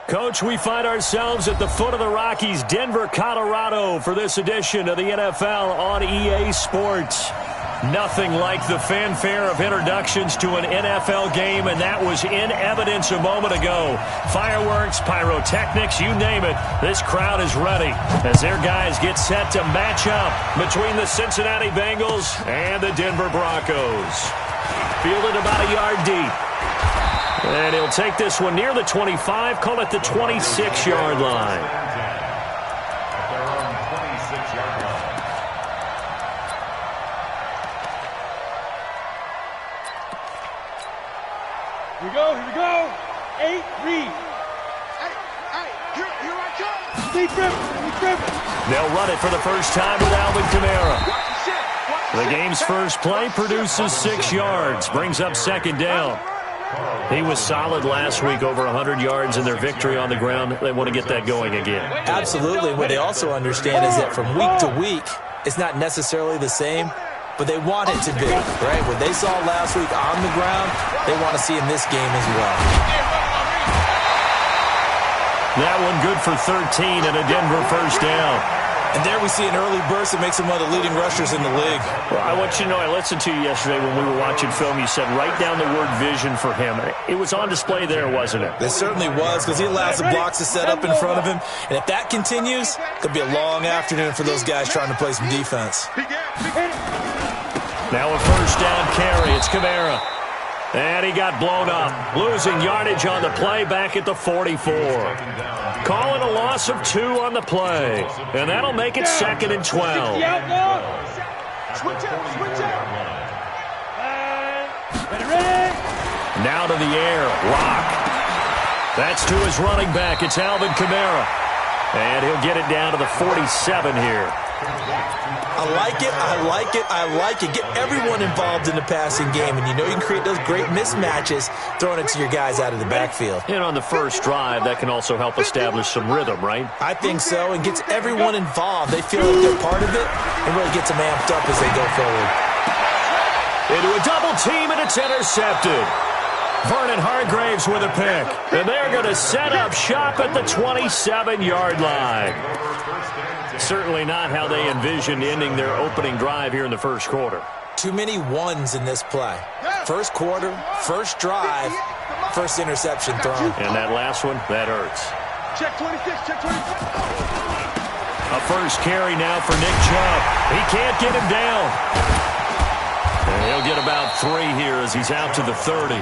Coach, we find ourselves at the foot of the Rockies, Denver, Colorado, for this edition of the NFL on EA Sports. Nothing like the fanfare of introductions to an NFL game, and that was in evidence a moment ago. Fireworks, pyrotechnics, you name it, this crowd is ready as their guys get set to match up between the Cincinnati Bengals and the Denver Broncos. Fielded about a yard deep. And he'll take this one near the 25, call it the 26-yard line. Here we go. 8, read. Here I come. Deep grip. They'll run it for the first time with Alvin Kamara. The game's first play produces 6 yards, brings up second down. He was solid last week, over 100 yards in their victory on the ground. They want to get that going again. Absolutely. What they also understand is that from week to week, it's not necessarily the same, but they want it to be, right? What they saw last week on the ground, they want to see in this game as well. That one good for 13 and a Denver first down. And there we see an early burst that makes him one of the leading rushers in the league. Well, I want you to know, I listened to you yesterday when we were watching film. You said write down the word vision for him. It was on display there, wasn't it? It certainly was, because he allows the blocks to set up in front of him. And if that continues, it could be a long afternoon for those guys trying to play some defense. Now a first down carry. It's Kamara. And he got blown up. Losing yardage on the play back at the 44. Calling a loss of 2 on the play. And that'll make it 2nd and 12. Switch out. Now to the air. Lock. That's to his running back. It's Alvin Kamara. And he'll get it down to the 47 here. I like it. Get everyone involved in the passing game, and you know you can create those great mismatches throwing it to your guys out of the backfield. And on the first drive, that can also help establish some rhythm, right? I think so, and gets everyone involved. They feel like they're part of it, and really gets them amped up as they go forward. Into a double team, and it's intercepted. Vernon Hargraves with a pick. And they're going to set up shop at the 27-yard line. Certainly not how they envisioned ending their opening drive here in the first quarter. Too many ones in this play. First quarter, first drive, first interception thrown. And that last one, that hurts. Check 26. A first carry now for Nick Chubb. He can't get him down. And he'll get about 3 here as he's out to the 30.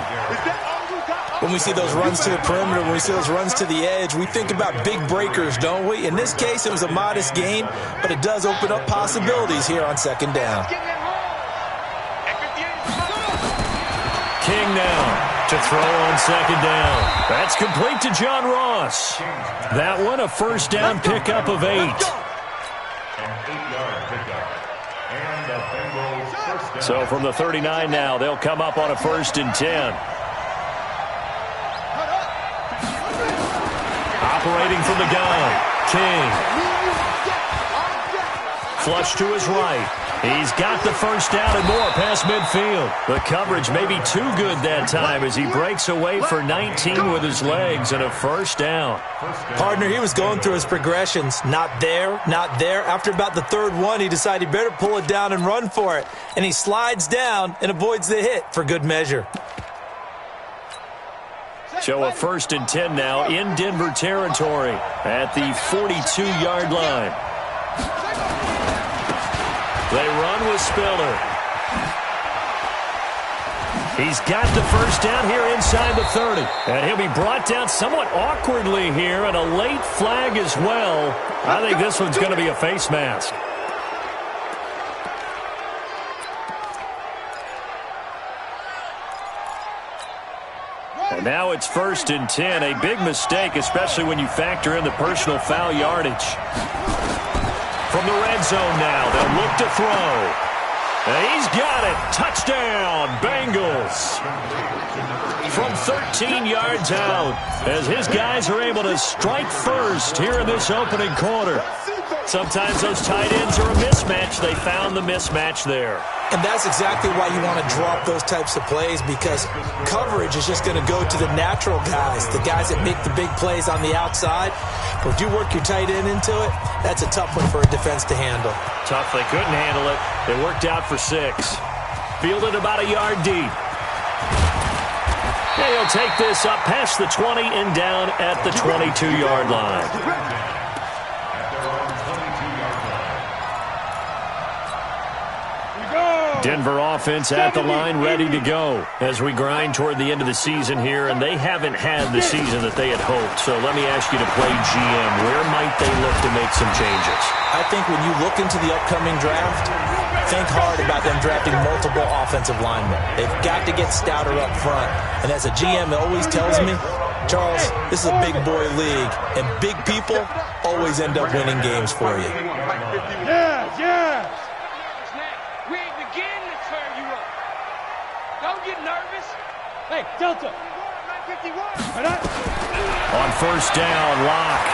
When we see those runs to the perimeter, when we see those runs to the edge, we think about big breakers, don't we? In this case, it was a modest gain, but it does open up possibilities here on second down. King now to throw on second down. That's complete to John Ross. That one, a first down pickup of 8. So from the 39 now, they'll come up on a 1st and 10. Operating from the gun, King. Flush to his right. He's got the first down and more past midfield. The coverage may be too good that time as he breaks away for 19 with his legs and a first down. Partner, he was going through his progressions. Not there. After about the 3rd one, he decided he better pull it down and run for it. And he slides down and avoids the hit for good measure. So a 1st and 10 now in Denver territory at the 42-yard line. They run with Spiller. He's got the first down here inside the 30. And he'll be brought down somewhat awkwardly here, and a late flag as well. I think this one's going to be a face mask. And now it's 1st and 10. A big mistake, especially when you factor in the personal foul yardage. From the red zone now, they'll look to throw. And he's got it. Touchdown, Bengals. From 13 yards out, as his guys are able to strike first here in this opening quarter. Sometimes those tight ends are a mismatch. They found the mismatch there. And that's exactly why you want to drop those types of plays, because coverage is just going to go to the natural guys, the guys that make the big plays on the outside. But if you work your tight end into it, that's a tough one for a defense to handle. Tough. They couldn't handle it. It worked out for 6. Fielded about a yard deep. And he'll take this up past the 20 and down at the 22-yard line. Denver offense at the line, ready to go as we grind toward the end of the season here, and they haven't had the season that they had hoped. So let me ask you to play GM. Where might they look to make some changes? I think when you look into the upcoming draft, think hard about them drafting multiple offensive linemen. They've got to get stouter up front. And as a GM, it always tells me, Charles, this is a big boy league, and big people always end up winning games for you. Yeah, yeah. We ain't beginning to turn you up. Don't get nervous. Hey, Delta. 951. On first down, Locke.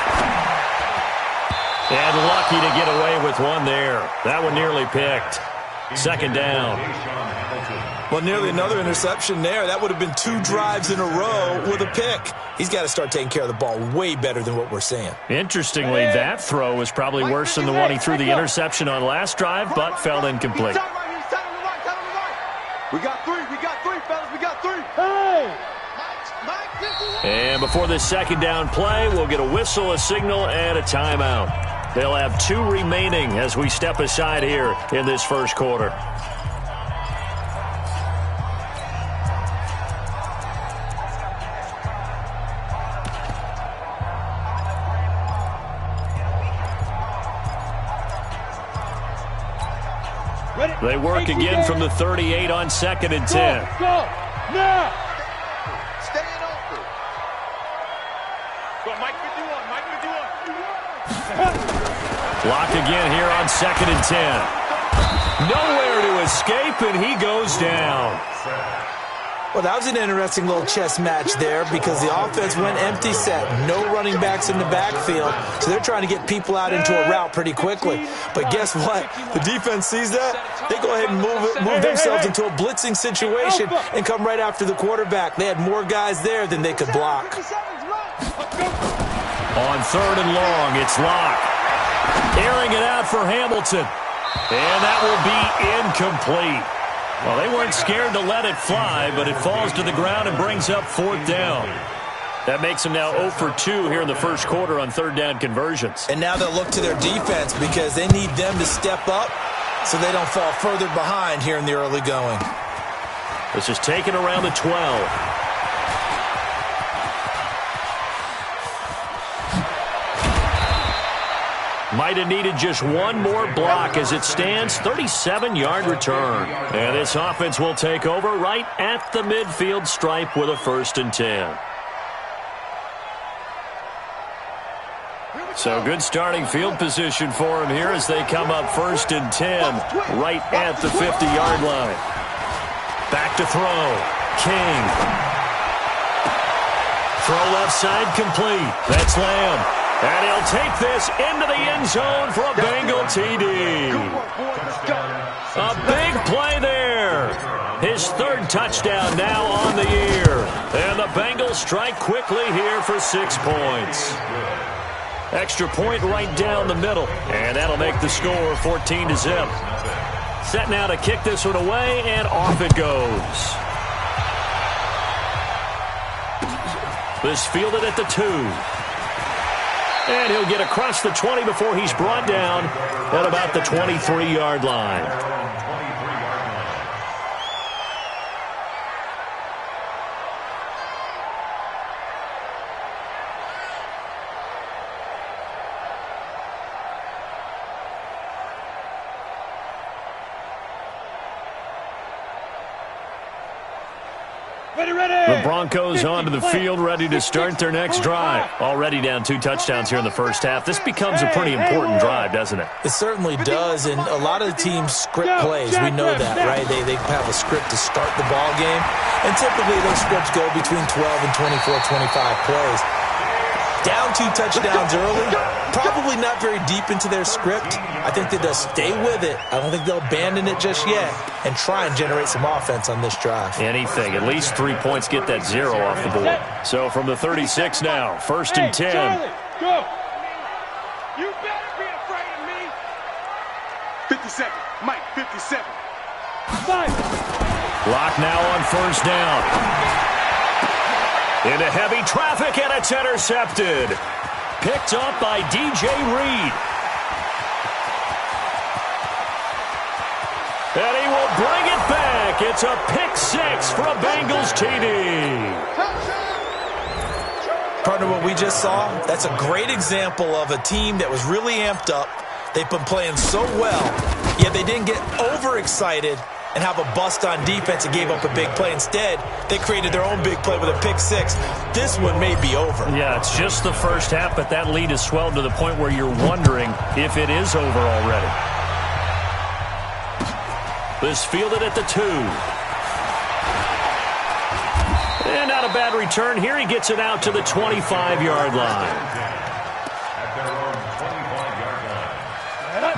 And lucky to get away with one there. That one nearly picked. Second down. Well, nearly another interception there. That would have been 2 drives in a row with a pick. He's got to start taking care of the ball way better than what we're seeing. Interestingly, that throw was probably worse than the one he threw the interception on last drive, but fell incomplete. We got 3, fellas, we got 3. Hey! And before this second down play, we'll get a whistle, a signal, and a timeout. They'll have 2 remaining as we step aside here in this first quarter. They work again from the 38 on 2nd and 10. Go! Now! Staying open. Go, Mike 51, Mike 51. Block again here on 2nd and 10. Nowhere to escape, and he goes down. Well, that was an interesting little chess match there because the offense went empty set. No running backs in the backfield, so they're trying to get people out into a route pretty quickly. But guess what? The defense sees that. They go ahead and move themselves into a blitzing situation and come right after the quarterback. They had more guys there than they could block. On 3rd and long, it's Locke. Airing it out for Hamilton. And that will be incomplete. Well, they weren't scared to let it fly, but it falls to the ground and brings up 4th down. That makes them now 0 for 2 here in the first quarter on 3rd down conversions. And now they'll look to their defense because they need them to step up so they don't fall further behind here in the early going. This is taken around the 12. Might have needed just one more block as it stands, 37-yard return. And this offense will take over right at the midfield stripe with a 1st and 10. So good starting field position for them here as they come up 1st and 10 right at the 50-yard line. Back to throw. King. Throw left side complete. That's Lamb. And he'll take this into the end zone for a Bengal TD. A big play there. His 3rd touchdown now on the year. And the Bengals strike quickly here for 6 points. Extra point right down the middle. And that'll make the score 14-0. Set now to kick this one away, and off it goes. This fielded at the 2. And he'll get across the 20 before he's brought down at about the 23-yard line. The Broncos onto the field, ready to start their next drive. Already down 2 touchdowns here in the first half. This becomes a pretty important drive, doesn't it? It certainly does, and a lot of the teams script plays. We know that, right? They have a script to start the ball game, and typically those scripts go between 12 and 24, 25 plays. Down 2 touchdowns early, probably not very deep into their script. I think that they'll stay with it. I don't think they'll abandon it just yet and try and generate some offense on this drive. Anything. At least 3 points, get that 0 off the board. So from the 36 now, 1st and 10. Charlie, go. You better be afraid of me. 57. Mike, 57. Five. Clock now on 1st down. Into heavy traffic, and it's intercepted. Picked up by DJ Reed. And he will bring it back. It's a pick 6 for a Bengals TD. Partner, what we just saw, that's a great example of a team that was really amped up. They've been playing so well, yet they didn't get overexcited and have a bust on defense and gave up a big play. Instead, they created their own big play with a pick 6. This one may be over. Yeah, it's just the first half, but that lead has swelled to the point where you're wondering if it is over already. This fielded at the 2. And not a bad return here. He gets it out to the 25-yard line.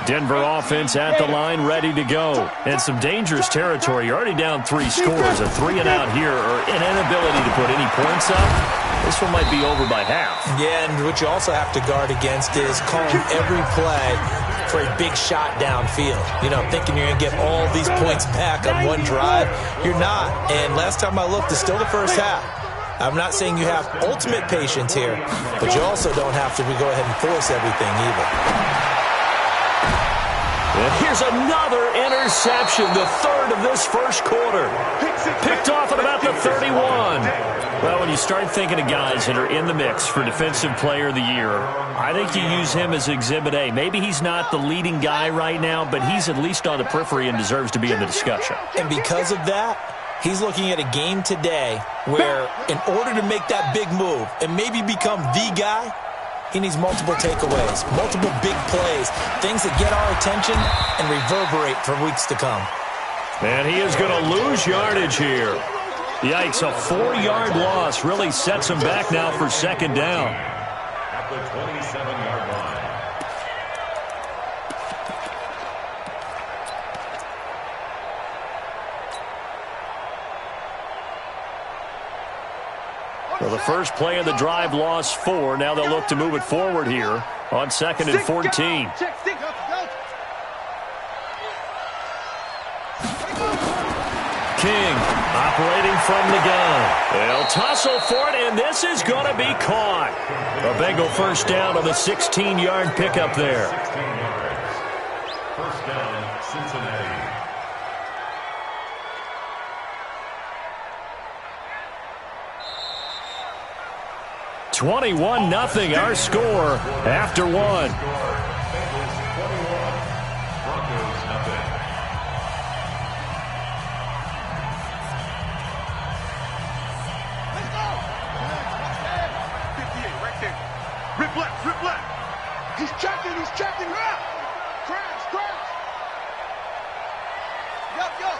Denver offense at the line, ready to go. And some dangerous territory. You're already down 3 scores. A 3 and out here, or an inability to put any points up. This one might be over by half. Yeah, and what you also have to guard against is calling every play for a big shot downfield. You know, thinking you're going to get all these points back on one drive. You're not. And last time I looked, it's still the first half. I'm not saying you have ultimate patience here, but you also don't have to go ahead and force everything either. And here's another interception, the 3rd of this first quarter. Picked off at about the 31. Well, when you start thinking of guys that are in the mix for Defensive Player of the Year, I think you use him as Exhibit A. Maybe he's not the leading guy right now, but he's at least on the periphery and deserves to be in the discussion. And because of that, he's looking at a game today where in order to make that big move and maybe become the guy, he needs multiple takeaways, multiple big plays, things that get our attention and reverberate for weeks to come. And he is going to lose yardage here. Yikes, a 4-yard loss really sets him back now for 2nd down. At the 27-yard line. Well, the first play of the drive lost 4. Now they'll look to move it forward here on 2nd and 14. King operating from the gun. They'll tussle for it, and this is going to be caught. A Bengal first down on the 16-yard pickup there. 16 yards. First down, Cincinnati. 21-0 our score after 1. Bengals 21, Broncos nothing. Let's go. 58 right there. Rip left, rip left. He's checking, Crash. Yup.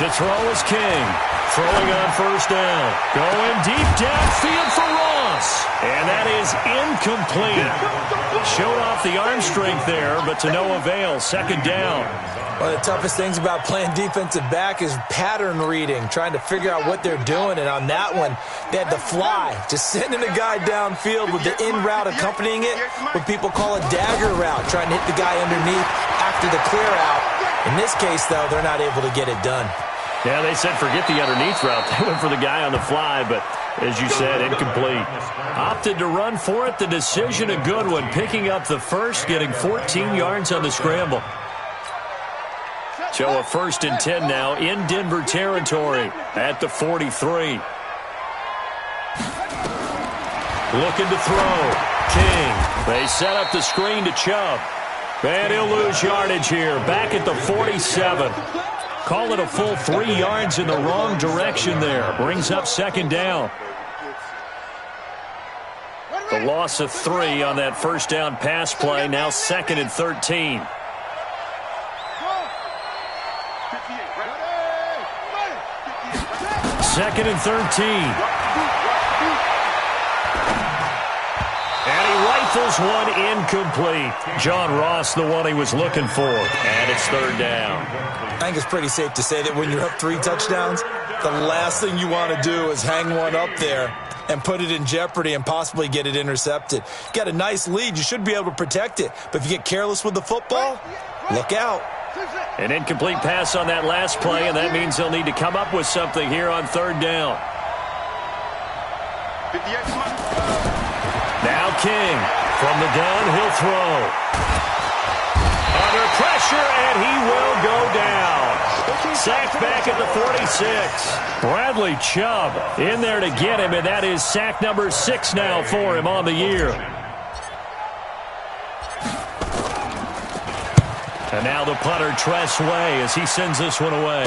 To throw is King. Throwing on first down. Going deep downfield for Ross. And that is incomplete. Showed off the arm strength there, but to no avail. 2nd down. One of the toughest things about playing defensive back is pattern reading, trying to figure out what they're doing. And on that one, they had the fly, just sending a guy downfield with the in route accompanying it, what people call a dagger route, trying to hit the guy underneath after the clear out. In this case, though, they're not able to get it done. Yeah, they said forget the underneath route. They went for the guy on the fly, but as you said, incomplete. Opted to run for it. The decision a good one. Picking up the first, getting 14 yards on the scramble. So a 1st and 10 now in Denver territory at the 43. Looking to throw. King. They set up the screen to Chubb. And he'll lose yardage here. Back at the 47. Call it a full 3 yards in the wrong direction there. Brings up 2nd down. The loss of 3 on that first down pass play. Now 2nd and 13. 2nd and 13. And he rifles one incomplete. John Ross, the one he was looking for. And it's 3rd down. I think it's pretty safe to say that when you're up 3 touchdowns, the last thing you want to do is hang one up there and put it in jeopardy and possibly get it intercepted. You got a nice lead. You should be able to protect it. But if you get careless with the football, look out. An incomplete pass on that last play, and that means they'll need to come up with something here on 3rd down. Now King from the gun, he'll throw. Under pressure, and he will go down. Sacked back at the 46. Bradley Chubb in there to get him, and that is sack number 6 now for him on the year. And now the punter, Tress Way, as he sends this one away.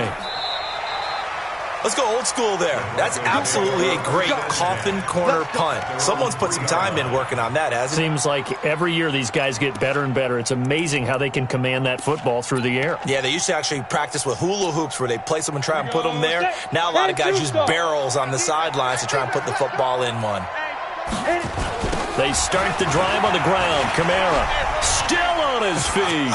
Let's go old school there. That's absolutely a great coffin corner punt. Someone's put some time in working on that, hasn't it? Seems like every year these guys get better and better. It's amazing how they can command that football through the air. Yeah, they used to actually practice with hula hoops where they place them and try and put them there. Now a lot of guys use barrels on the sidelines to try and put the football in one. They start the drive on the ground. Kamara still on his feet.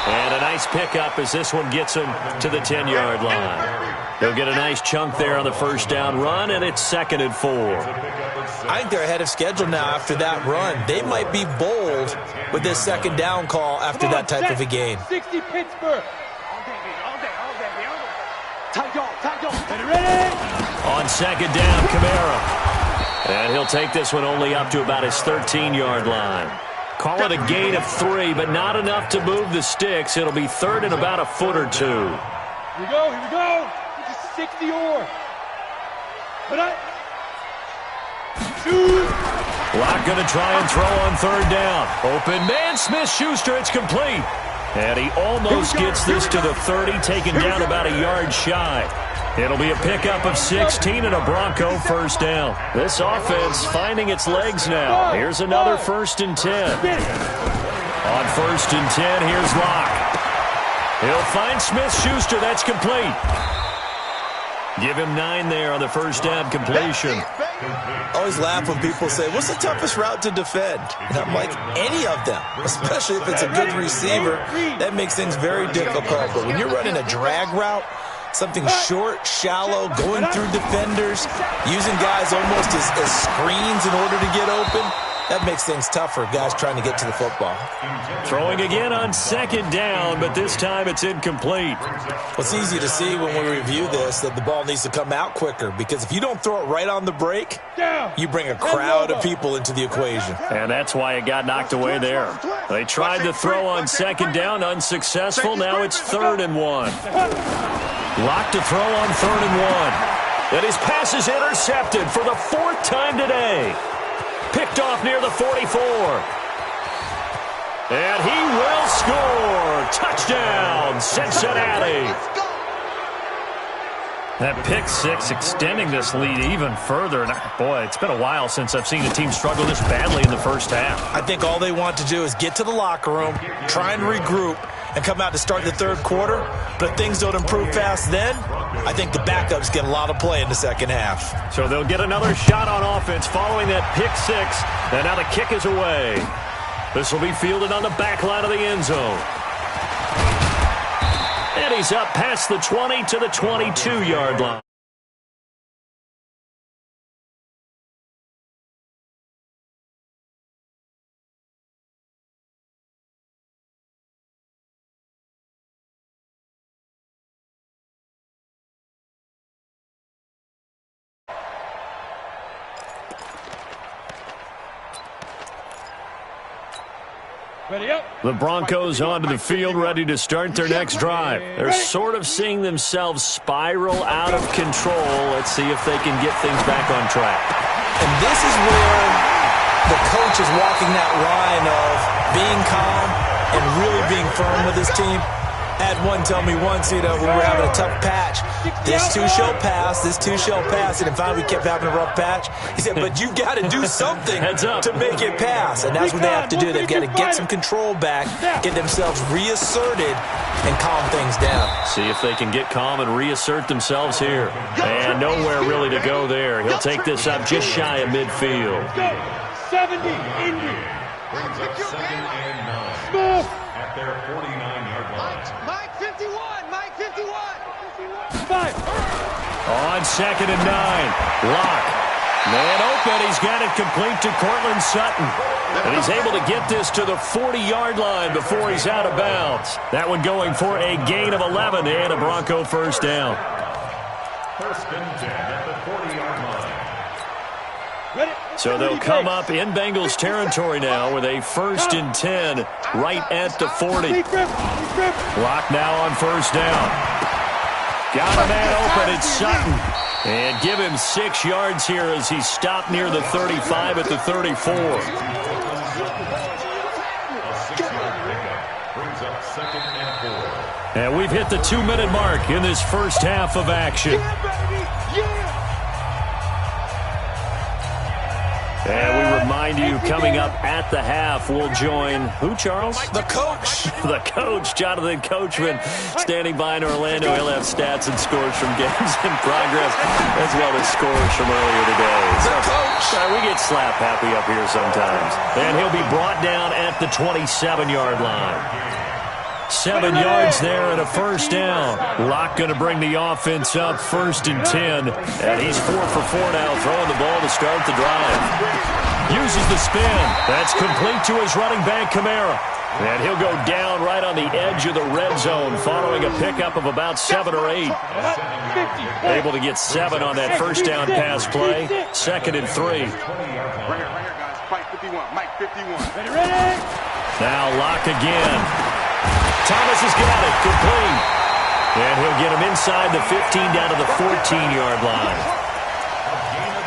And a nice pickup as this one gets him to the 10-yard line. They'll get a nice chunk there on the 1st down run, and it's 2nd and 4. I think they're ahead of schedule now after that run. They might be bold with this 2nd down call after that type of a game. 60 Pittsburgh. On 2nd down, Kamara. And he'll take this one only up to about his 13-yard line. Call it a gain of 3, but not enough to move the sticks. It'll be 3rd and about a foot or 2. Here we go. It's a 60 or. Locke going to try and throw on 3rd down. Open man, Smith-Schuster, it's complete. And he almost gets this to the 30, taken down about a yard shy. It'll be a pickup of 16 and a Bronco 1st down. This offense finding its legs now. Here's another 1st and 10. On 1st and 10, here's Locke. He'll find Smith-Schuster. That's complete. Give him 9 there on the 1st down completion. I always laugh when people say, what's the toughest route to defend? And I'm like, any of them, especially if it's a good receiver. That makes things very difficult. But when you're running a drag route, something short, shallow, going through defenders, using guys almost as screens in order to get open, that makes things tougher, guys trying to get to the football. Throwing again on 2nd down, but this time it's incomplete. Well, it's easy to see when we review this that the ball needs to come out quicker, because if you don't throw it right on the break, you bring a crowd of people into the equation. And that's why it got knocked away there. They tried to throw on 2nd down, unsuccessful. Now it's 3rd and 1. Locke to throw on 3rd and 1. And his pass is intercepted for the 4th time today. Picked off near the 44. And he will score. Touchdown, Cincinnati. That pick 6 extending this lead even further. And boy, it's been a while since I've seen a team struggle this badly in the 1st half. I think all they want to do is get to the locker room, try and regroup, and come out to start the 3rd quarter. But if things don't improve fast then, I think the backups get a lot of play in the 2nd half. So they'll get another shot on offense following that pick 6. And now the kick is away. This will be fielded on the back line of the end zone. And he's up past the 20 to the 22-yard line. The Broncos onto the field, ready to start their next drive. They're sort of seeing themselves spiral out of control. Let's see if they can get things back on track. And this is where the coach is walking that line of being calm and really being firm with his team. Had one tell me once, you know, we were having a tough patch. This too shall pass, this too shall pass. And finally we kept having a rough patch. He said, but you've got to do something to make it pass. And that's what they have to do. They've got to get some control back, get themselves reasserted, and calm things down. See if they can get calm and reassert themselves here. And nowhere really to go there. He'll take this up just shy of midfield. 70, Indy. Brings up 2nd and 9 Smith. at their 49-yard line. Mike 51, Mike 51. 5. On 2nd and 9. Locke. Man open. He's got it complete to Cortland Sutton. And he's able to get this to the 40-yard line before he's out of bounds. That one going for a gain of 11 and a Bronco first down. 1st and 10 at the 40-yard line. So they'll come up in Bengals territory now with a 1st and 10 right at the 40. Locke now on first down. Got a man open, it's Sutton. And give him 6 yards here as he stopped near the 35 at the 34. A 6-yard pickup brings up 2nd and 4. And we've hit the 2-minute mark in this first half of action. And we remind you, coming up at the half, we'll join who, Charles? The coach. The coach, Jonathan Coachman, standing by in Orlando. He'll have stats and scores from games in progress, as well as scores from earlier today. The coach. We get slap happy up here sometimes. And he'll be brought down at the 27-yard line. 7 yards there and a first down. Locke going to bring the offense up 1st and 10. And he's 4 for 4 now, throwing the ball to start the drive. Uses the spin. That's complete to his running back, Kamara. And he'll go down right on the edge of the red zone following a pickup of about 7 or 8. Able to get 7 on that first down pass play. 2nd and 3. Right here, guys. Mike 51, Mike 51. Ready? Now Locke again. Thomas has got it, complete. And he'll get him inside the 15 down to the 14-yard line.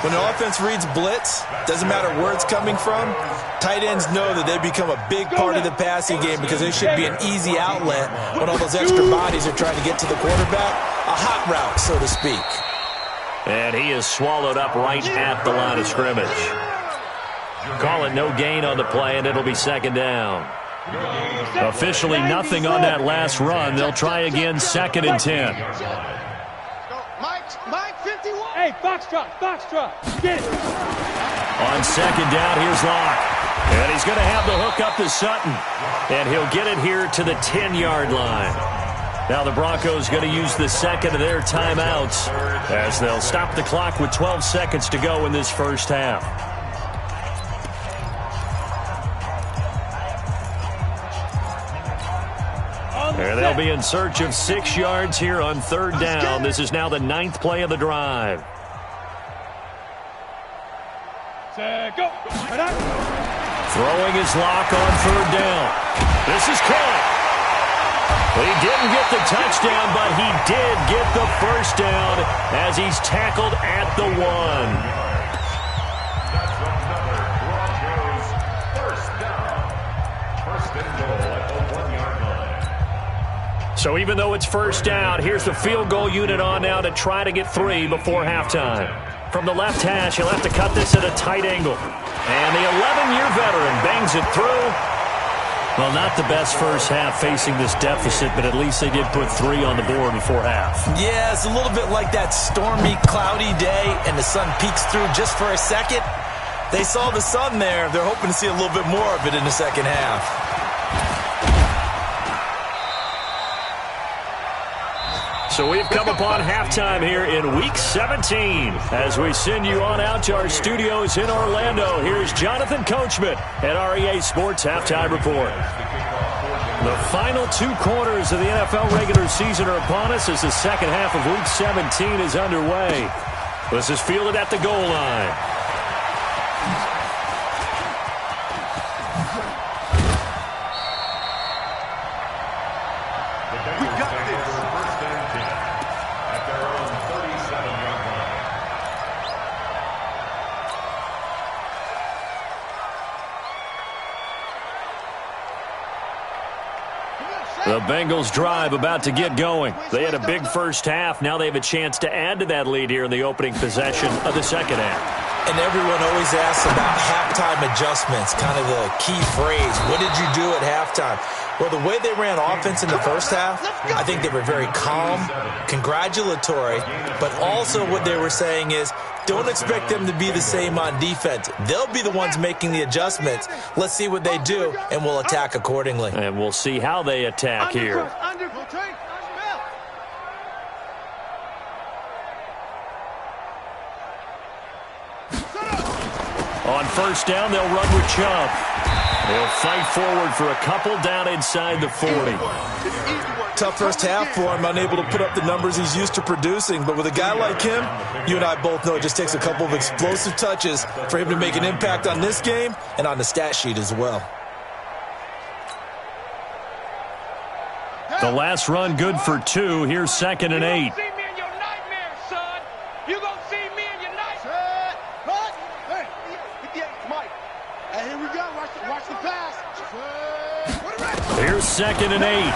When an offense reads blitz, doesn't matter where it's coming from, tight ends know that they become a big part of the passing game because they should be an easy outlet when all those extra bodies are trying to get to the quarterback. A hot route, so to speak. And he is swallowed up right at the line of scrimmage. Call it no gain on the play, and it'll be 2nd down. Officially nothing on that last run. They'll try again, 2nd and 10. Mike 51. Hey, Foxtrot. Get it. On 2nd down, here's Locke. And he's going to have the hook up to Sutton. And he'll get it here to the 10-yard line. Now the Broncos going to use the 2nd of their timeouts as they'll stop the clock with 12 seconds to go in this first half. And they'll be in search of 6 yards here on 3rd down. This is now the 9th play of the drive. Go. Throwing his Locke on 3rd down. This is caught. He didn't get the touchdown, but he did get the first down as he's tackled at the 1. That's another Broncos first down. 1st and goal at the 1-yard line. So even though it's first down, here's the field goal unit on now to try to get 3 before halftime. From the left hash, he'll have to cut this at a tight angle. And the 11-year veteran bangs it through. Well, not the best first half facing this deficit, but at least they did put 3 on the board before half. Yeah, it's a little bit like that stormy, cloudy day, and the sun peeks through just for a second. They saw the sun there. They're hoping to see a little bit more of it in the second half. So we've come upon halftime here in Week 17. As we send you on out to our studios in Orlando, here's Jonathan Coachman at REA Sports Halftime Report. The final 2 quarters of the NFL regular season are upon us as the second half of Week 17 is underway. This is fielded at the goal line. The Bengals drive about to get going. They had a big first half. Now they have a chance to add to that lead here in the opening possession of the second half. And everyone always asks about halftime adjustments, kind of the key phrase. What did you do at halftime? Well, the way they ran offense in the first half, I think they were very calm, congratulatory, but also what they were saying is, don't expect them to be the same on defense. They'll be the ones making the adjustments. Let's see what they do, and we'll attack accordingly. And we'll see how they attack here. On first down, they'll run with Chubb. They'll fight forward for a couple down inside the 40. Tough first half for him, unable to put up the numbers he's used to producing. But with a guy like him, you and I both know it just takes a couple of explosive touches for him to make an impact on this game and on the stat sheet as well. The last run good for 2. Here's 2nd and 8. See me in your nightmares, son. You gonna see me in your nightmares. Hey, 58, Mike. Hey, here we go. Watch the pass. Here's 2nd and 8.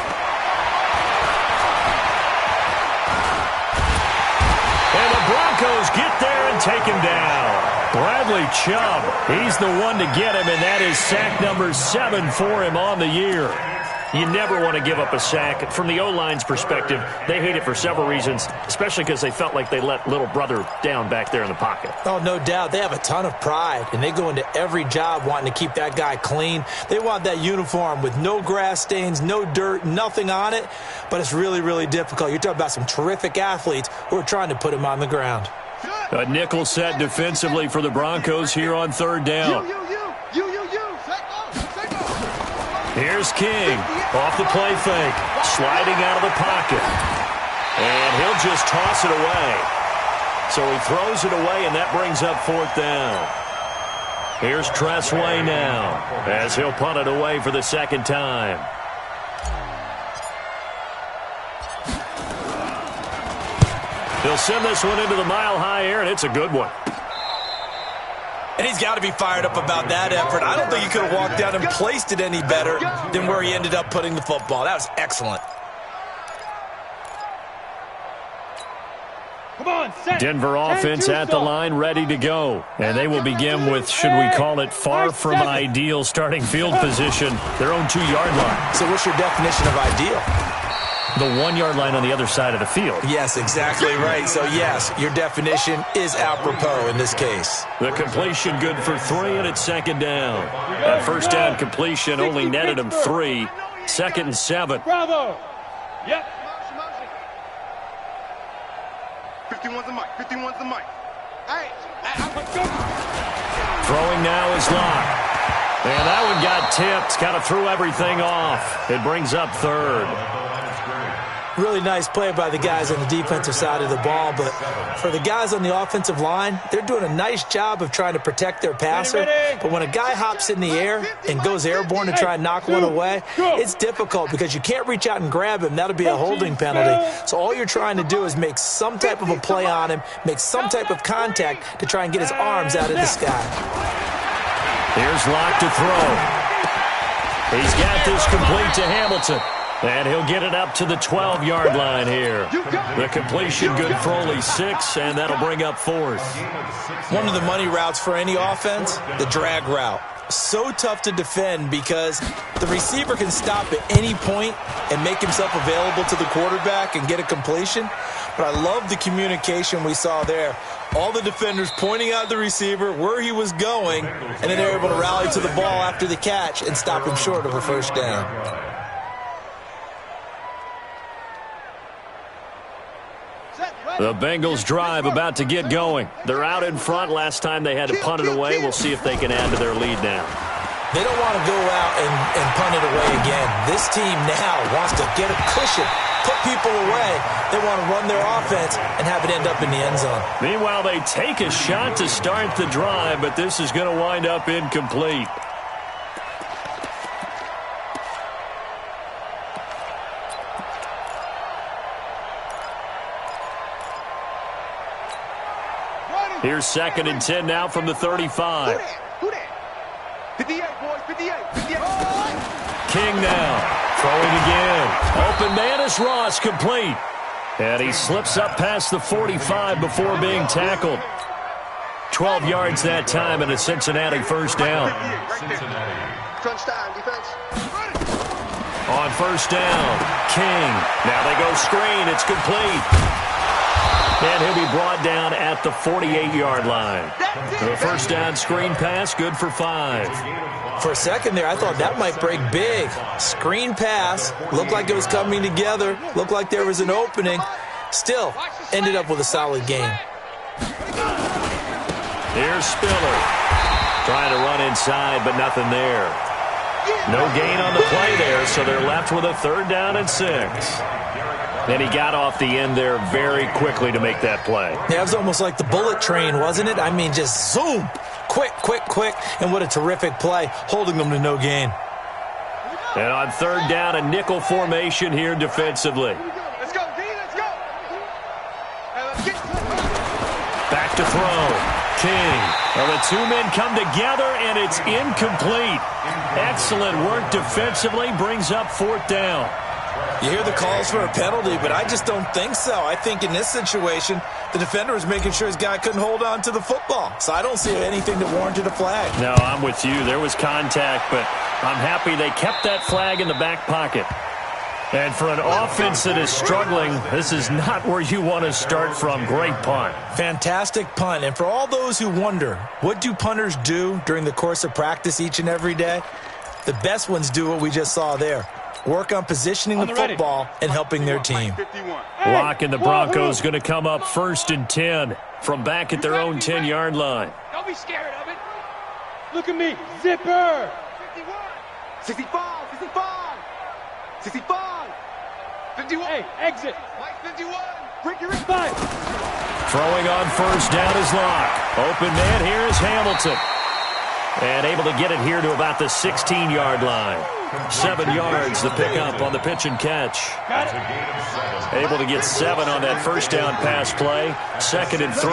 And the Broncos get there and take him down. Bradley Chubb, he's the one to get him, and that is sack number 7 for him on the year. You never want to give up a sack. From the O-line's perspective, they hate it for several reasons, especially because they felt like they let little brother down back there in the pocket. Oh, no doubt. They have a ton of pride, and they go into every job wanting to keep that guy clean. They want that uniform with no grass stains, no dirt, nothing on it, but it's really, really difficult. You're talking about some terrific athletes who are trying to put him on the ground. A nickel set defensively for the Broncos here on third down. Here's King, off the play fake, sliding out of the pocket. And he'll just toss it away. So he throws it away, and that brings up 4th down. Here's Tressway now, as he'll punt it away for the second time. He'll send this one into the mile-high air, and it's a good one. And he's got to be fired up about that effort. I don't think he could have walked down and placed it any better than where he ended up putting the football. That was excellent. Come on, set. Denver offense at the line, ready to go. And they will begin with, should we call it, far from ideal starting field position, their own 2-yard line. So what's your definition of ideal? The 1-yard line on the other side of the field. Yes, exactly right. So, yes, your definition is apropos in this case. The completion good for 3, and it's 2nd down. That first down completion only netted him 3. 2nd and 7. Bravo. Yep. 51's the mic. 51's the mic. Hey, Throwing now is Locke. And that one got tipped. Kind of threw everything off. It brings up 3rd. Really nice play by the guys on the defensive side of the ball, but for the guys on the offensive line, they're doing a nice job of trying to protect their passer. But when a guy hops in the air and goes airborne to try and knock one away, it's difficult because you can't reach out and grab him. That'll be a holding penalty. So all you're trying to do is make some type of a play on him, make some type of contact to try and get his arms out of the sky. Here's Locke to throw. He's got this complete to Hamilton. And he'll get it up to the 12-yard line here. The completion good for only 6, and that'll bring up 4th. One of the money routes for any offense, the drag route. So tough to defend because the receiver can stop at any point and make himself available to the quarterback and get a completion. But I love the communication we saw there. All the defenders pointing out the receiver, where he was going, and then they're able to rally to the ball after the catch and stop him short of a first down. The Bengals drive about to get going. They're out in front. Last time they had to punt it away. We'll see if they can add to their lead now. They don't want to go out and punt it away again. This team now wants to get a cushion, put people away. They want to run their offense and have it end up in the end zone. Meanwhile, they take a shot to start the drive, but this is going to wind up incomplete. Here's 2nd and 10 now from the 35. Who that? 58, boys, 58, 58. King now. Throwing again. Open man is Ross, complete. And he slips up past the 45 before being tackled. 12 yards that time and a Cincinnati first down. Crunch time, defense. On first down, King. Now they go screen. It's complete. And he'll be brought down at the 48-yard line. The first down screen pass, good for 5. For a second there, I thought that might break big. Screen pass. Looked like it was coming together. Looked like there was an opening. Still, ended up with a solid game. Here's Spiller. Trying to run inside, but nothing there. No gain on the play there, so they're left with a 3rd down and 6. And he got off the end there very quickly to make that play. Yeah, it was almost like the bullet train, wasn't it? I mean, just zoom. Quick, quick, quick. And what a terrific play, holding them to no gain. And on 3rd down, a nickel formation here defensively. Let's go, D, let's go. Back to throw. King. Well, the two men come together, and it's incomplete. Excellent work defensively, brings up 4th down. You hear the calls for a penalty, but I just don't think so. I think in this situation, the defender was making sure his guy couldn't hold on to the football. So I don't see anything that warranted a flag. No, I'm with you. There was contact, but I'm happy they kept that flag in the back pocket. And for an offense that is struggling, this is not where you want to start from. Great punt. Fantastic punt. And for all those who wonder, what do punters do during the course of practice each and every day? The best ones do what we just saw there. Work on positioning the football and helping their team. Lock and the Broncos going to come up 1st and 10 from back at their own 10-yard line. Don't be scared of it. Look at me. Zipper. 65, 65, 65, 51. Hey, exit. Mike, 51. Break your 5. Throwing on first down is Locke. Open man here is Hamilton. And able to get it here to about the 16-yard line. 7 yards the pickup on the pitch and catch. Got it. Able to get 7 on that first down pass play. 2nd and 3.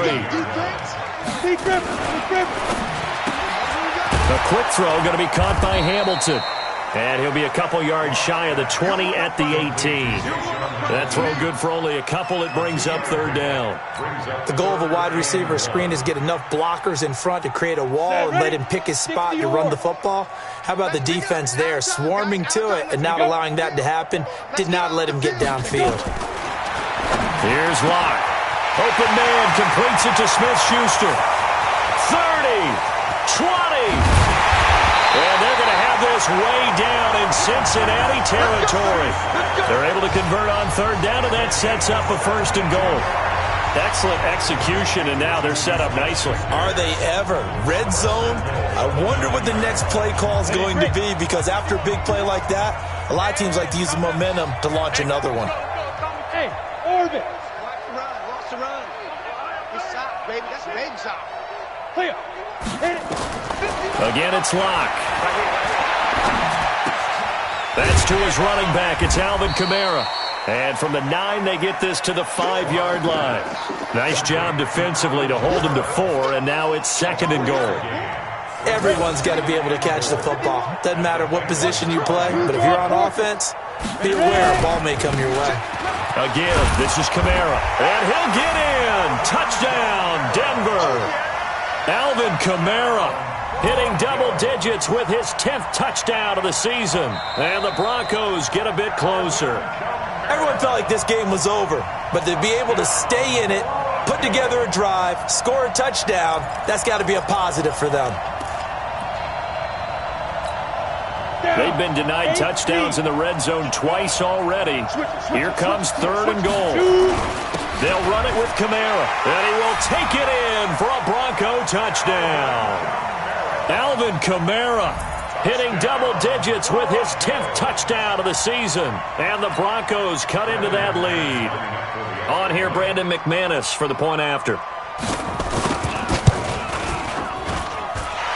A quick throw going to be caught by Hamilton. And he'll be a couple yards shy of the 20 at the 18. That throw good for only a couple. It brings up 3rd down. The goal of a wide receiver screen is get enough blockers in front to create a wall and let him pick his spot to run the football. How about the defense there, swarming to it and not allowing that to happen? Did not let him get downfield. Here's Locke. Open man completes it to Smith-Schuster. 30, 20. And they're going to have this way down in Cincinnati territory. They're able to convert on 3rd down, and that sets up a 1st and goal. Excellent execution, and now they're set up nicely. Are they ever? Red zone? I wonder what the next play call is going to be, because after a big play like that, a lot of teams like to use the momentum to launch another one. Hey, orbit. Lost the run. Good shot, baby. That's a big shot. Clear. Hit it. Again, it's Locke. That's to his running back. It's Alvin Kamara. And from the 9, they get this to the 5-yard line. Nice job defensively to hold him to 4, and now it's 2nd and goal. Everyone's got to be able to catch the football. Doesn't matter what position you play, but if you're on offense, be aware a ball may come your way. Again, this is Kamara. And he'll get in. Touchdown, Denver. Alvin Kamara hitting double digits with his 10th touchdown of the season. And the Broncos get a bit closer. Everyone felt like this game was over, but to be able to stay in it, put together a drive, score a touchdown, that's got to be a positive for them. They've been denied touchdowns in the red zone twice already. Here comes 3rd and goal. They'll run it with Kamara, and he will take it in for a Bronco touchdown. Alvin Kamara hitting double digits with his 10th touchdown of the season. And the Broncos cut into that lead. On here, Brandon McManus for the point after.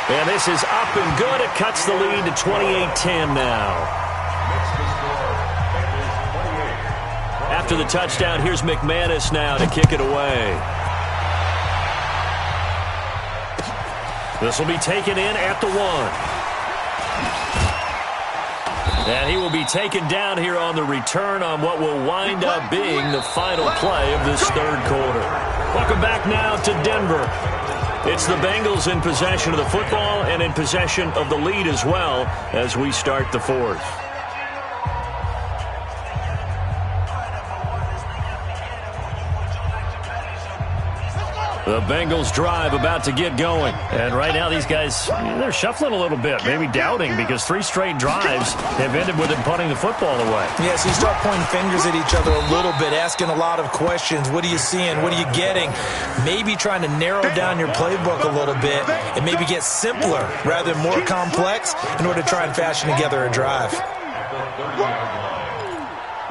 And this is up and good. It cuts the lead to 28-10 now. After the touchdown, here's McManus now to kick it away. This will be taken in at the 1. And he will be taken down here on the return on what will wind up being the final play of this third quarter. Welcome back now to Denver. It's the Bengals in possession of the football and in possession of the lead as well as we start the fourth. The Bengals drive about to get going. And right now these guys, they're shuffling a little bit, maybe doubting, because 3 straight drives have ended with them punting the football away. Yeah, so you start pointing fingers at each other a little bit, asking a lot of questions. What are you seeing? What are you getting? Maybe trying to narrow down your playbook a little bit and maybe get simpler rather than more complex in order to try and fashion together a drive.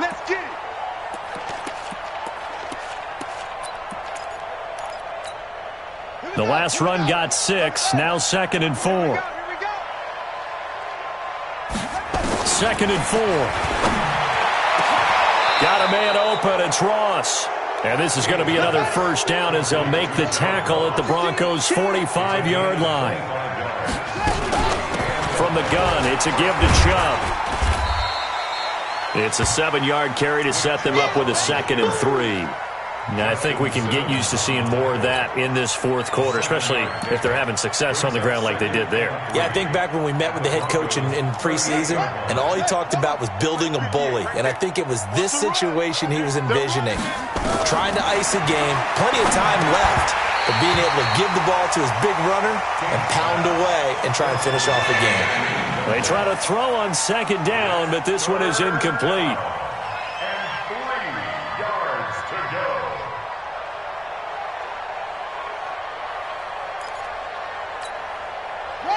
Let's get it. The last run got 6, now 2nd and 4. Here we go. 2nd and 4. Got a man open, it's Ross. And this is going to be another first down as they'll make the tackle at the Broncos' 45-yard line. From the gun, it's a give to Chubb. It's a 7-yard carry to set them up with a 2nd and 3. Now, I think we can get used to seeing more of that in this fourth quarter, especially if they're having success on the ground like they did there. Yeah, I think back when we met with the head coach in preseason, and all he talked about was building a bully. And I think it was this situation he was envisioning. Trying to ice a game, plenty of time left, but being able to give the ball to his big runner and pound away and try and finish off the game. They try to throw on 2nd down, but this one is incomplete.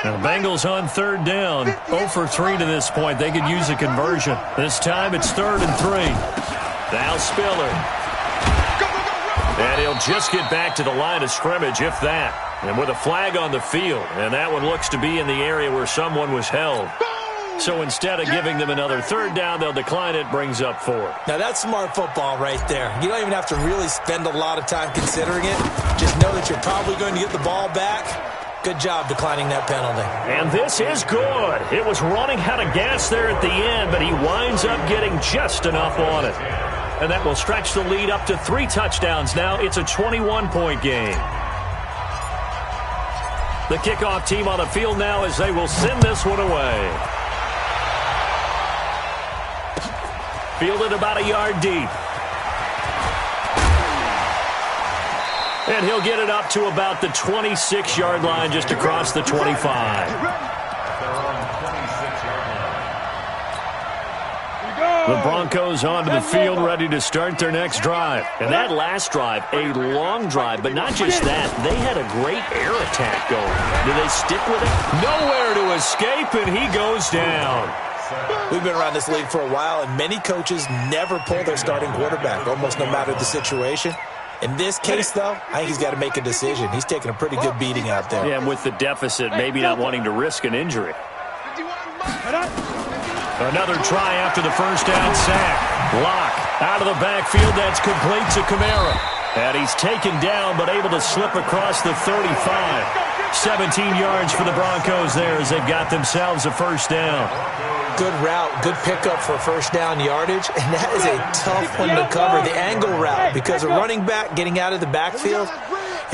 Now the Bengals on 3rd down, 0 for 3 to this point. They could use a conversion. This time it's 3rd and 3. Now Spiller. And he'll just get back to the line of scrimmage, if that. And with a flag on the field. And that one looks to be in the area where someone was held. So instead of giving them another 3rd down, they'll decline it, brings up 4. Now that's smart football right there. You don't even have to really spend a lot of time considering it. Just know that you're probably going to get the ball back. Good job declining that penalty. And this is good. It was running out of gas there at the end, but he winds up getting just enough on it. And that will stretch the lead up to 3 touchdowns now. It's a 21-point game. The kickoff team on the field now as they will send this one away. Fielded about a yard deep. And he'll get it up to about the 26-yard line just across the 25. The Broncos onto the field ready to start their next drive. And that last drive, a long drive, but not just that. They had a great air attack going. Do they stick with it? Nowhere to escape, and he goes down. We've been around this league for a while, and many coaches never pull their starting quarterback, almost no matter the situation. In this case, though, I think he's got to make a decision. He's taking a pretty good beating out there. Yeah, and with the deficit, maybe not wanting to risk an injury. Another try after the first down sack. Lock out of the backfield. That's complete to Kamara. And he's taken down, but able to slip across the 35. 17 yards for the Broncos there as they've got themselves a first down. Good route, good pickup for first down yardage, and that is a tough one to cover, the angle route, because a running back getting out of the backfield,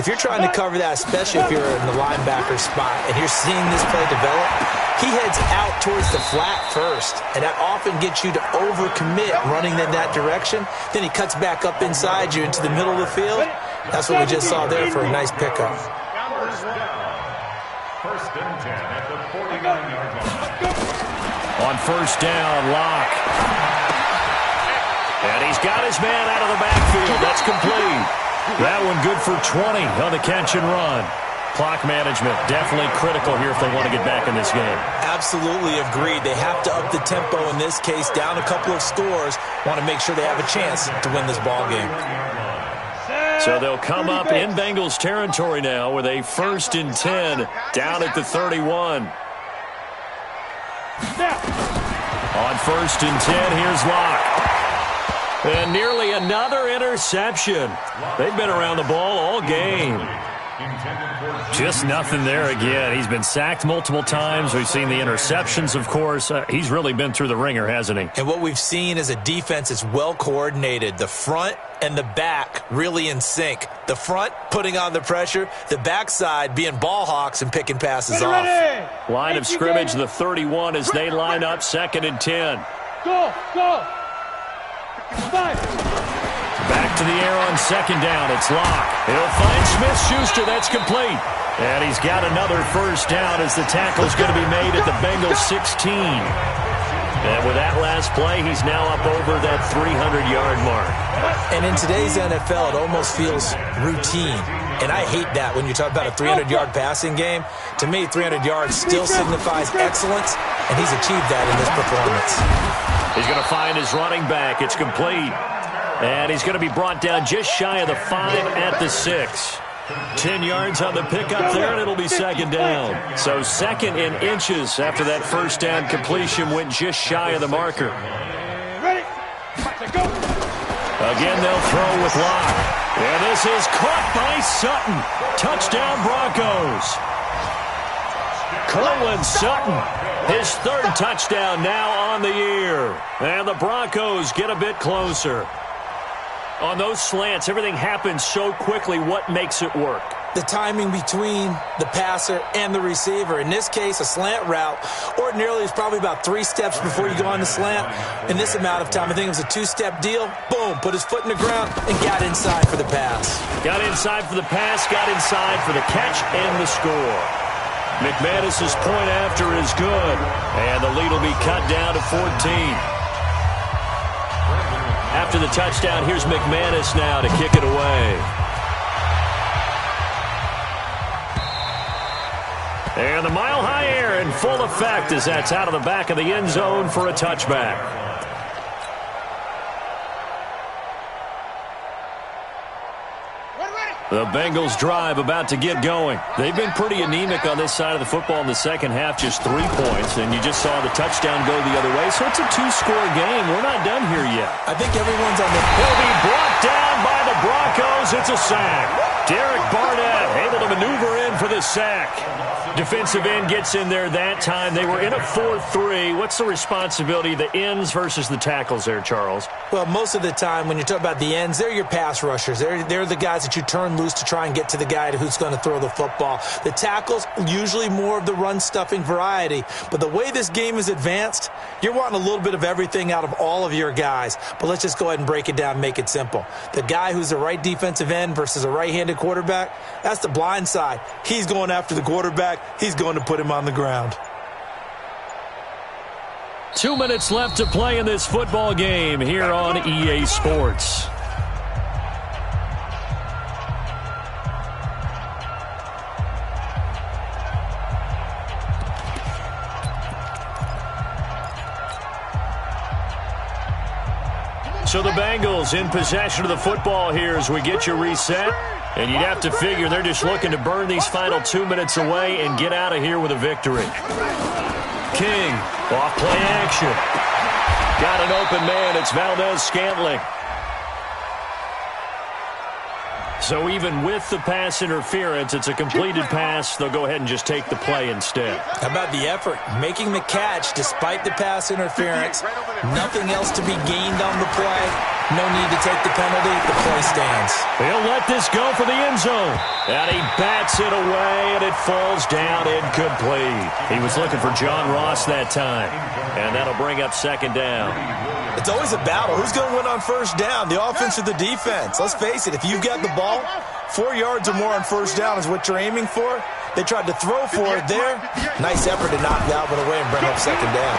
if you're trying to cover that, especially if you're in the linebacker spot and you're seeing this play develop, he heads out towards the flat first, and that often gets you to overcommit running in that direction. Then he cuts back up inside you into the middle of the field. That's what we just saw there for a nice pickup. First and 10 at the 49-yard line. On first down, Lock. And he's got his man out of the backfield. That's complete. That one good for 20 on the catch and run. Clock management definitely critical here if they want to get back in this game. Absolutely agreed. They have to up the tempo in this case, down a couple of scores. Want to make sure they have a chance to win this ball game. So they'll come up in Bengals territory now with a 1st and 10 down at the 31. On 1st and 10, here's Lock. And nearly another interception. They've been around the ball all game. Just nothing there again. He's been sacked multiple times. We've seen the interceptions, of course. He's really been through the ringer, hasn't he? And what we've seen is a defense that's well coordinated. The front and the back really in sync. The front putting on the pressure, the backside being ball hawks and picking passes off. Line of scrimmage, the 31 as they line up, 2nd and 10. Go, go. 5. Back to the air on 2nd down. It's Locke. He'll find Smith-Schuster. That's complete. And he's got another first down as the tackle's going to be made at the Bengals 16. And with that last play, he's now up over that 300-yard mark. And in today's NFL, it almost feels routine. And I hate that when you talk about a 300-yard passing game. To me, 300 yards still signifies excellence, and he's achieved that in this performance. He's going to find his running back. It's complete. And he's going to be brought down just shy of the 5 at the 6. 10 yards on the pickup there, and it'll be 2nd down. So 2nd in inches after that first down completion went just shy of the marker. Ready? Go. Again, they'll throw with Locke. And this is caught by Sutton. Touchdown, Broncos. Cortland Sutton, his 3rd touchdown now on the year. And the Broncos get a bit closer. On those slants, everything happens so quickly. What makes it work? The timing between the passer and the receiver. In this case, a slant route ordinarily is probably about 3 steps before you go on the slant. In this amount of time, I think it was a 2-step deal. Boom, put his foot in the ground and got inside for the pass. Got inside for the pass, got inside for the catch and the score. McManus's point after is good, and the lead will be cut down to 14. After the touchdown, here's McManus now to kick it away. And the mile-high air in full effect as that's out of the back of the end zone for a touchback. The Bengals drive about to get going. They've been pretty anemic on this side of the football in the second half, just 3 points, and you just saw the touchdown go the other way. So it's a 2-score game. We're not done here yet. I think everyone's on the... He'll be brought down by the Broncos. It's a sack. Derek Barnett able to maneuver in for the sack. Defensive end gets in there that time. They were in a 4-3. What's the responsibility of the ends versus the tackles there, Charles? Well, most of the time when you talk about the ends, they're your pass rushers. They're the guys that you turn loose to try and get to the guy who's going to throw the football. The tackles, usually more of the run-stuffing variety. But the way this game is advanced, you're wanting a little bit of everything out of all of your guys. But let's just go ahead and break it down and make it simple. The guy who's the right defensive end versus a right-handed quarterback, that's the blind side. He's going after the quarterback. He's going to put him on the ground. 2 minutes left to play in this football game here on EA Sports. So the Bengals in possession of the football here as we get you reset. And you'd have to figure they're just looking to burn these final 2 minutes away and get out of here with a victory. King, off play action. Got an open man. It's Valdez-Scantling. So even with the pass interference, it's a completed pass. They'll go ahead and just take the play instead. How about the effort? Making the catch despite the pass interference. Nothing else to be gained on the play. No need to take the penalty. The play stands. He'll let this go for the end zone. And he bats it away, and it falls down incomplete. He was looking for John Ross that time. And that'll bring up 2nd down. It's always a battle. Who's going to win on first down, the offense or the defense? Let's face it, if you've got the ball, 4 yards or more on first down is what you're aiming for. They tried to throw for it there. Nice effort to knock Galvin away and bring up 2nd down.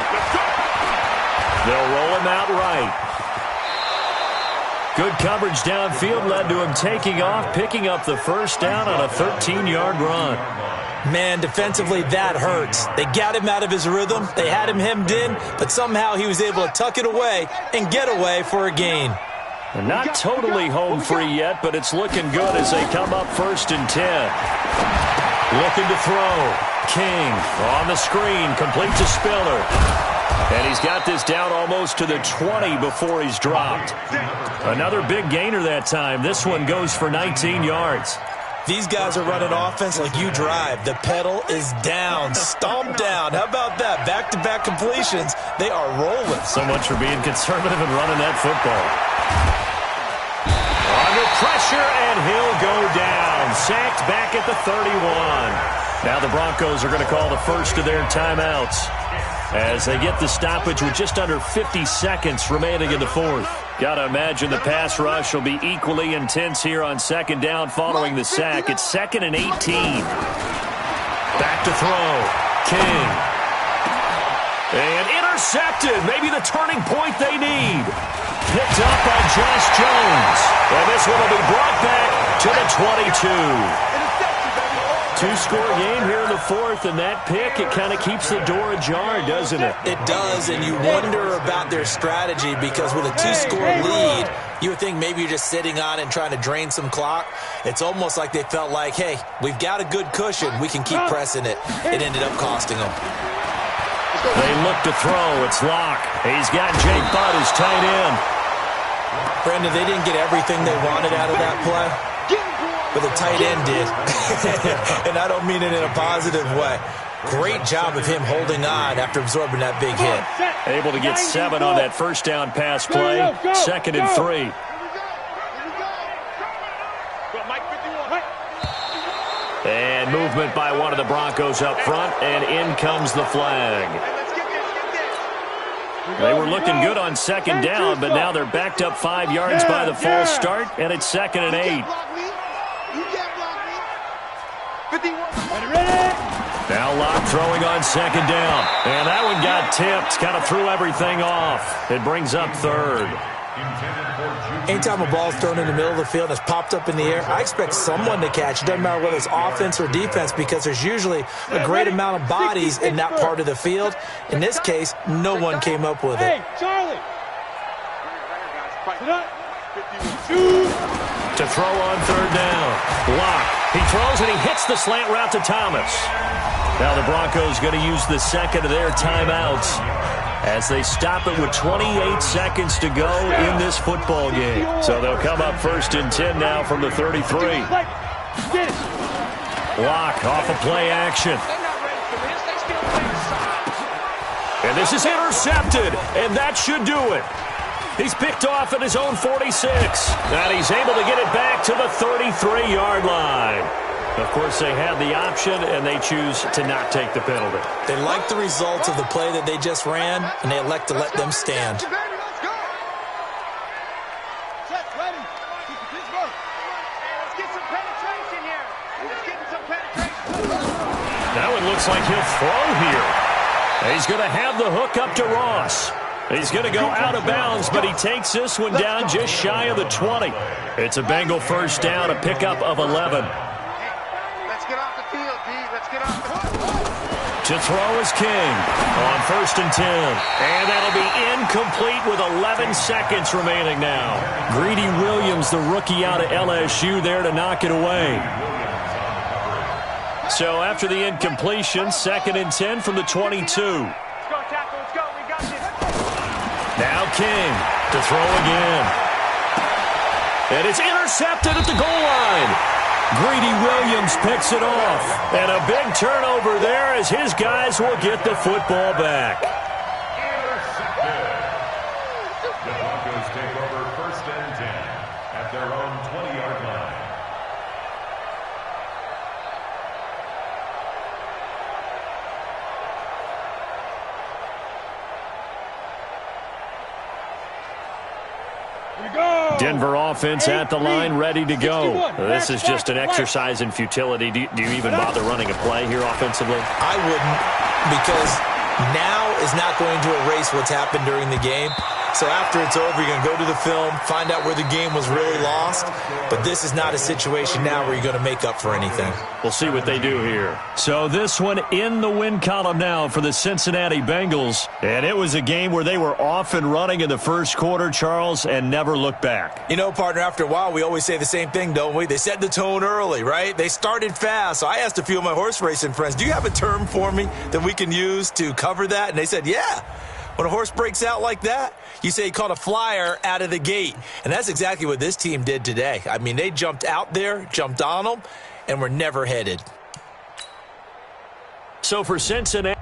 They'll roll him out right. Good coverage downfield led to him taking off, picking up the first down on a 13-yard run. Man, defensively, that hurts. They got him out of his rhythm. They had him hemmed in, but somehow he was able to tuck it away and get away for a gain. Not totally home free yet, but it's looking good as they come up 1st and 10. Looking to throw. King on the screen, complete to Spiller. And he's got this down almost to the 20 before he's dropped. Another big gainer that time. This one goes for 19 yards. These guys are running offense like you drive. The pedal is down, stomped down. How about that? Back-to-back completions. They are rolling. So much for being conservative and running that football. Under pressure, and he'll go down. Sacked back at the 31. Now the Broncos are going to call the first of their timeouts as they get the stoppage with just under 50 seconds remaining in the fourth. Got to imagine the pass rush will be equally intense here on second down following the sack. It's 2nd and 18. Back to throw. King. And intercepted. Maybe the turning point they need. Picked up by Josh Jones. And this one will be brought back to the 22. Two-score game here in the fourth, and that pick, it kind of keeps the door ajar, doesn't it? It does, and you wonder about their strategy because with a two-score lead, you would think maybe you're just sitting on it and trying to drain some clock. It's almost like they felt like, hey, we've got a good cushion. We can keep pressing it. It ended up costing them. They look to throw. It's Locke. He's got Jake Butt as tight end. Brandon, they didn't get everything they wanted out of that play, but the tight end did. And I don't mean it in a positive way. Great job of him holding on after absorbing that big hit. Able to get 7 on that first down pass play. 2nd and 3. And movement by one of the Broncos up front, and in comes the flag. They were looking good on second down, but now they're backed up 5 yards by the false start, and it's 2nd and 8. Now Locke throwing on second down. And that one got tipped. Kind of threw everything off. It brings up 3rd. Anytime a ball's thrown in the middle of the field and it's popped up in the air, I expect someone to catch. It doesn't matter whether it's offense or defense because there's usually a great amount of bodies in that part of the field. In this case, no one came up with it. Hey, Charlie. To throw on 3rd down. Locke. He throws and he hits the slant route to Thomas. Now the Broncos going to use the second of their timeouts as they stop it with 28 seconds to go in this football game. So they'll come up 1st and 10 now from the 33. Locke off of play action. And this is intercepted, and that should do it. He's picked off at his own 46. And he's able to get it back to the 33-yard line. Of course, they had the option, and they choose to not take the penalty. They like the results of the play that they just ran, and they elect to let them stand. That one looks like he'll throw here. He's going to have the hook up to Ross. He's going to go out of bounds, but he takes this one down just shy of the 20. It's a Bengal first down, a pickup of 11. Let's get off the field, D. Let's get off the field. To throw is King on 1st and 10. And that'll be incomplete with 11 seconds remaining now. Greedy Williams, the rookie out of LSU, there to knock it away. So after the incompletion, 2nd and 10 from the 22. Now King to throw again. And it's intercepted at the goal line. Greedy Williams picks it off. And a big turnover there as his guys will get the football back. The Broncos take over 1st and 10 at their own 20-yard line. Denver offense at the line, ready to go. This is just an exercise in futility. Do you even bother running a play here offensively? I wouldn't, because now is not going to erase what's happened during the game. So after it's over, you're going to go to the film, find out where the game was really lost. But this is not a situation now where you're going to make up for anything. We'll see what they do here. So this one in the win column now for the Cincinnati Bengals. And it was a game where they were off and running in the first quarter, Charles, and never looked back. You know, partner, after a while, we always say the same thing, don't we? They set the tone early, right? They started fast. So I asked a few of my horse racing friends, do you have a term for me that we can use to cover that? And they said, yeah. When a horse breaks out like that, you say he caught a flyer out of the gate. And that's exactly what this team did today. I mean, they jumped out there, jumped on them, and we're never headed. So for Cincinnati,